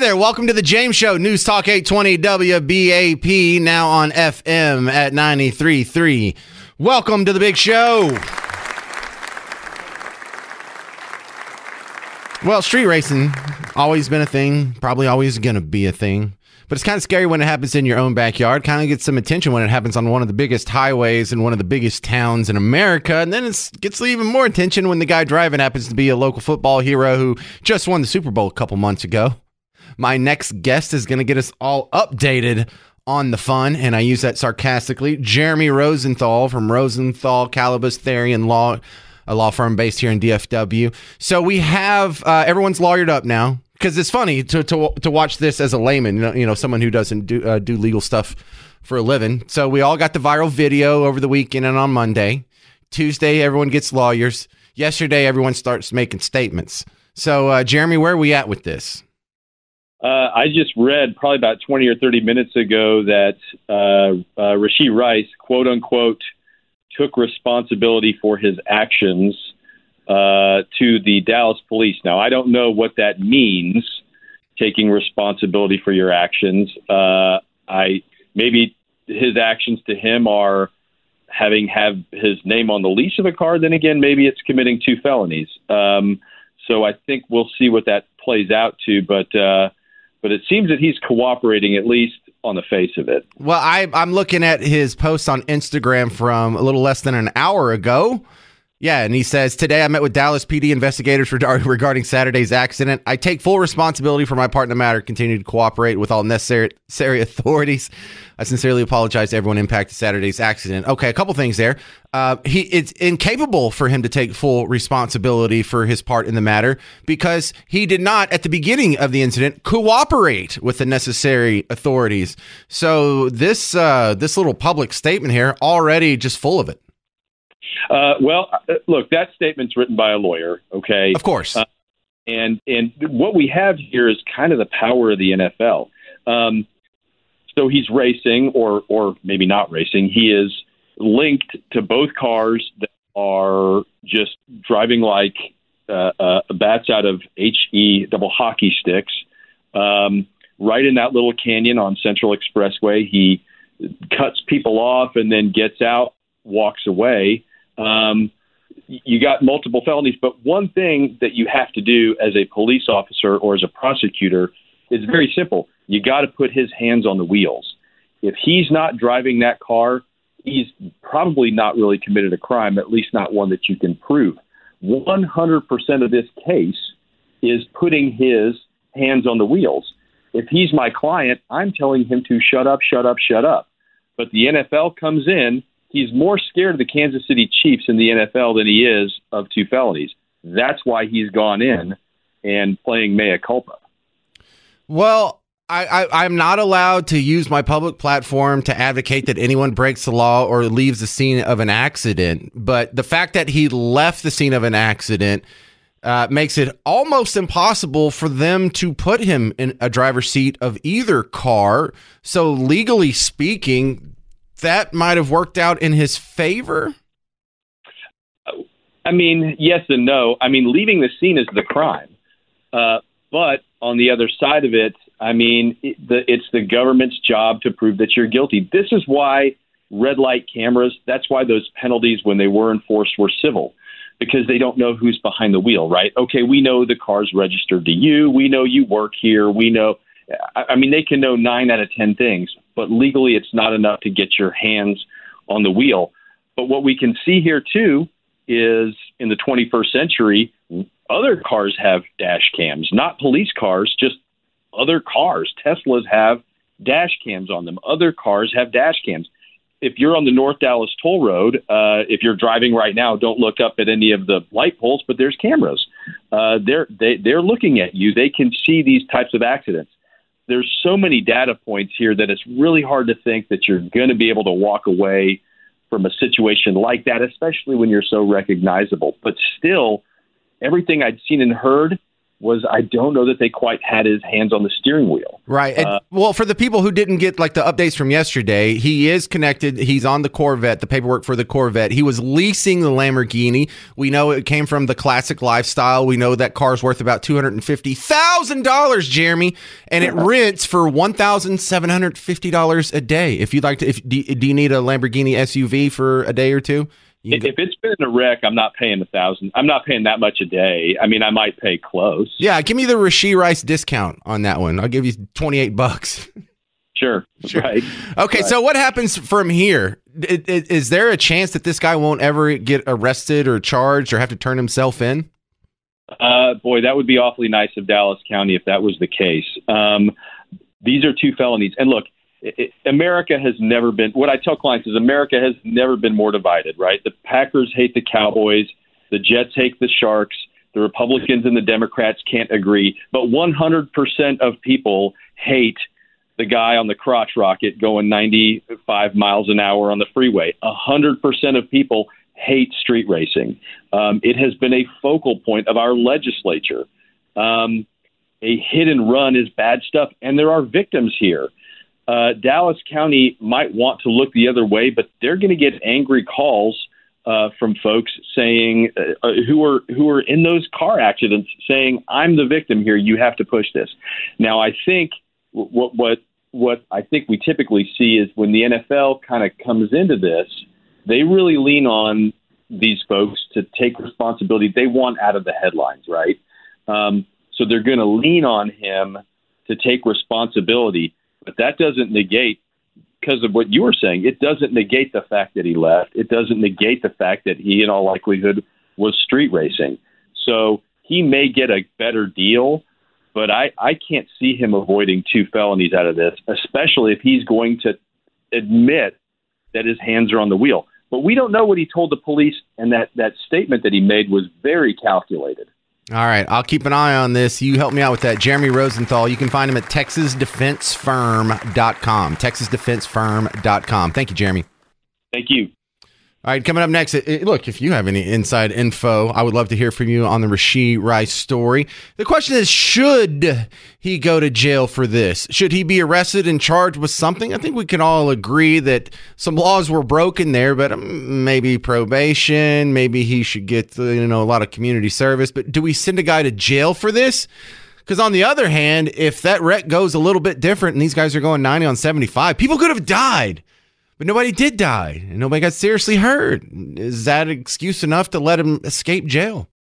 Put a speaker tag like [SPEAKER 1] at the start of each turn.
[SPEAKER 1] there. Welcome to the James Show, News Talk 820 WBAP, now on FM at 93.3. Welcome to the big show. Well, street racing, always been a thing, probably always going to be a thing. But it's kind of scary when it happens in your own backyard. Kind of gets some attention when it happens on one of the biggest highways in one of the biggest towns in America. And then it gets even more attention when the guy driving happens to be a local football hero who just won the Super Bowl a couple months ago. My next guest is going to get us all updated on the fun, and I use that sarcastically. Jeremy Rosenthal from Rosenthal, Calabas, Therian Law, a law firm based here in DFW. So we have everyone's lawyered up now. Because it's funny to watch this as a layman, you know, someone who doesn't do legal stuff for a living. So we all got the viral video over the weekend and on Monday. Tuesday, everyone gets lawyers. Yesterday, everyone starts making statements. So, Jeremy, where are we at with this?
[SPEAKER 2] I just read probably about 20 or 30 minutes ago that Rashee Rice, quote unquote, took responsibility for his actions to the Dallas police. Now, I don't know what that means, taking responsibility for your actions. Maybe his actions to him are have his name on the lease of a car. Then again, maybe it's committing 2 felonies. So I think we'll see what that plays out to. But it seems that he's cooperating, at least on the face of it.
[SPEAKER 1] Well, I'm looking at his post on Instagram from a little less than an hour ago. Yeah, and he says, today I met with Dallas PD investigators regarding Saturday's accident. I take full responsibility for my part in the matter, continue to cooperate with all necessary authorities. I sincerely apologize to everyone impacted Saturday's accident. Okay, a couple things there. It's incapable for him to take full responsibility for his part in the matter because he did not, at the beginning of the incident, cooperate with the necessary authorities. So this little public statement here, already just full of it.
[SPEAKER 2] Look, that statement's written by a lawyer, okay?
[SPEAKER 1] Of course.
[SPEAKER 2] And what we have here is kind of the power of the NFL. So he's racing, or maybe not racing. He is linked to both cars that are just driving like bats out of HE double hockey sticks. Right in that little canyon on Central Expressway, he cuts people off and then gets out, walks away. You got multiple felonies, but one thing that you have to do as a police officer or as a prosecutor is very simple. You got to put his hands on the wheels. If he's not driving that car, he's probably not really committed a crime, at least not one that you can prove. 100% of this case is putting his hands on the wheels. If he's my client, I'm telling him to shut up, shut up, shut up. But the NFL comes in. He's more scared of the Kansas City Chiefs in the NFL than he is of 2 felonies. That's why he's gone in and playing mea culpa.
[SPEAKER 1] Well, I'm not allowed to use my public platform to advocate that anyone breaks the law or leaves the scene of an accident. But the fact that he left the scene of an accident makes it almost impossible for them to put him in a driver's seat of either car. So legally speaking, that might have worked out in his favor?
[SPEAKER 2] I mean, yes and no. I mean, leaving the scene is the crime. But on the other side of it, I mean, it's the government's job to prove that you're guilty. This is why red light cameras, that's why those penalties when they were enforced were civil, because they don't know who's behind the wheel, right? Okay, we know the car's registered to you. We know you work here. We know. I mean, they can know 9 out of 10 things, but legally it's not enough to get your hands on the wheel. But what we can see here, too, is in the 21st century, other cars have dash cams, not police cars, just other cars. Teslas have dash cams on them. Other cars have dash cams. If you're on the North Dallas toll road, if you're driving right now, don't look up at any of the light poles, but there's cameras. They're looking at you. They can see these types of accidents. There's so many data points here that it's really hard to think that you're going to be able to walk away from a situation like that, especially when you're so recognizable. But still, everything I'd seen and heard was I don't know that they quite had his hands on the steering wheel.
[SPEAKER 1] Right. Well, for the people who didn't get like the updates from yesterday, he is connected. He's on the Corvette, the paperwork for the Corvette. He was leasing the Lamborghini. We know it came from the classic lifestyle. We know that car's worth about $250,000, Jeremy, and it rents for $1,750 a day. If you'd like to, do you need a Lamborghini SUV for a day or two?
[SPEAKER 2] If it's been in a wreck, I'm not paying $1,000. I'm not paying that much a day. I mean, I might pay close.
[SPEAKER 1] Yeah, give me the Rashee Rice discount on that one. I'll give you $28.
[SPEAKER 2] Sure. Right.
[SPEAKER 1] Okay,
[SPEAKER 2] right.
[SPEAKER 1] So what happens from here? Is there a chance that this guy won't ever get arrested or charged or have to turn himself in?
[SPEAKER 2] Boy, that would be awfully nice of Dallas County if that was the case. These are 2 felonies. And look, America has never been, what I tell clients is America has never been more divided, right? The Packers hate the Cowboys, the Jets hate the Sharks, the Republicans and the Democrats can't agree, but 100% of people hate the guy on the crotch rocket going 95 miles an hour on the freeway. 100% of people hate street racing. It has been a focal point of our legislature. A hit and run is bad stuff, and there are victims here. Dallas County might want to look the other way, but they're going to get angry calls from folks saying who are in those car accidents saying, I'm the victim here. You have to push this. Now, I think what I think we typically see is when the NFL kind of comes into this, they really lean on these folks to take responsibility. They want out of the headlines, right? So they're going to lean on him to take responsibility. But that doesn't negate, because of what you were saying, it doesn't negate the fact that he left. It doesn't negate the fact that he, in all likelihood, was street racing. So he may get a better deal, but I can't see him avoiding 2 felonies out of this, especially if he's going to admit that his hands are on the wheel. But we don't know what he told the police, and that statement that he made was very calculated.
[SPEAKER 1] All right, I'll keep an eye on this. You help me out with that. Jeremy Rosenthal, you can find him at texasdefensefirm.com, texasdefensefirm.com. Thank you, Jeremy.
[SPEAKER 2] Thank you.
[SPEAKER 1] All right, coming up next, look, if you have any inside info, I would love to hear from you on the Rashee Rice story. The question is, should he go to jail for this? Should he be arrested and charged with something? I think we can all agree that some laws were broken there, but maybe probation, maybe he should get a lot of community service. But do we send a guy to jail for this? Because on the other hand, if that wreck goes a little bit different and these guys are going 90 on 75, people could have died. But nobody did die, and nobody got seriously hurt. Is that excuse enough to let him escape jail?